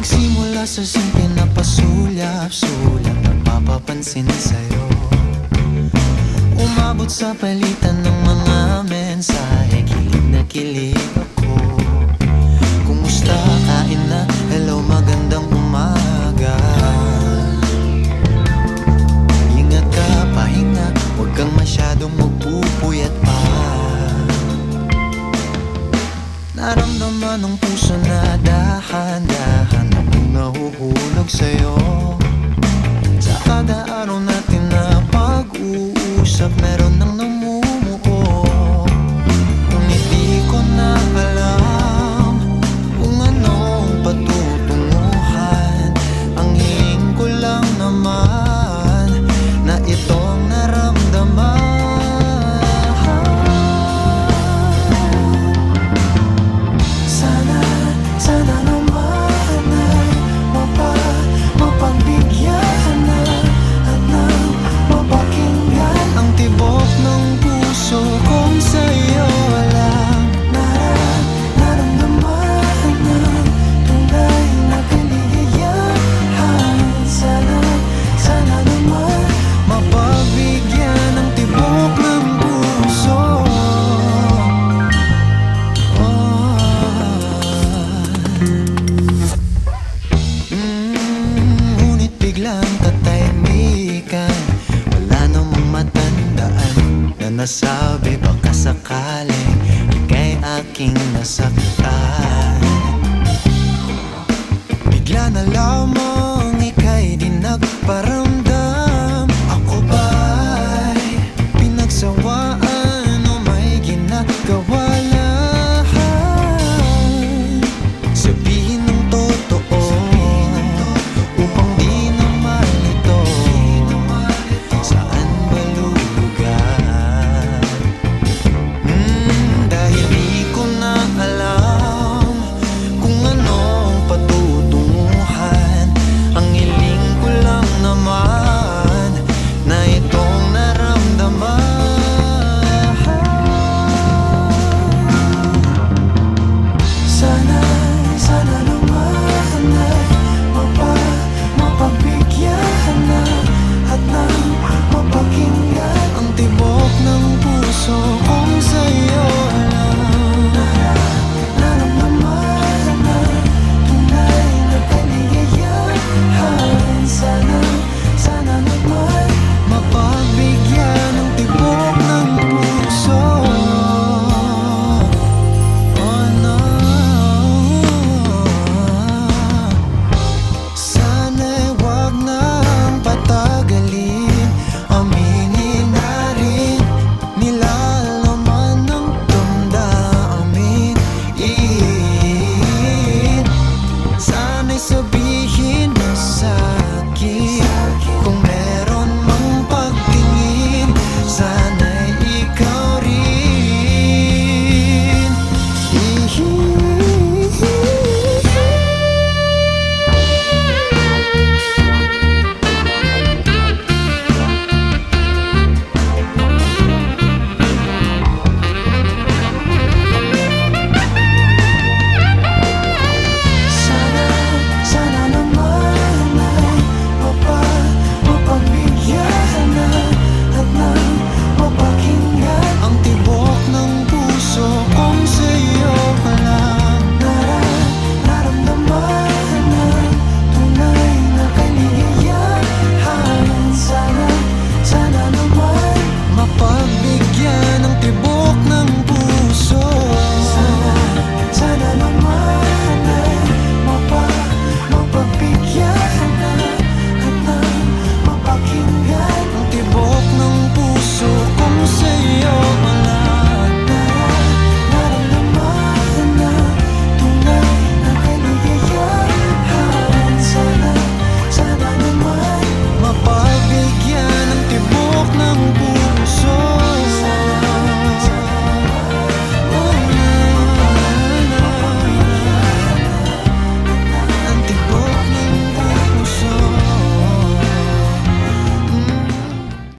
Nagsimula sa simple na pasulyap-sulyap, nagpapapansin sa'yo. Umabot sa palitan ng mga mensahe, kilig na kilig ako. Kumusta, kain na, hello, magandang umaga. Ingat ka, pahinga, huwag kang masyadong magpupuyat pa. Naramdaman ng puso na dahan-dahan akong nahuhulog sa'yo. Sa kada araw natin na pag-uusap, meron nang namumuo. Ngunit di ko na alam kung anong patutunguhan. Ang hiling ko lang naman na itong naramdaman. Sana naman ay mapagbigyan na at nang mapakinggan ang tibok ng puso kong sa'yo lang naramdaman ng tunay na kaligayahan. Sana naman mapagbigyan ang tibok ng puso. Ngunit biglang katahimikan, wala namang matandaan na nasabi baka sakaling ika'y aking nasaktan. Bigla na lamang ika'y di nagparang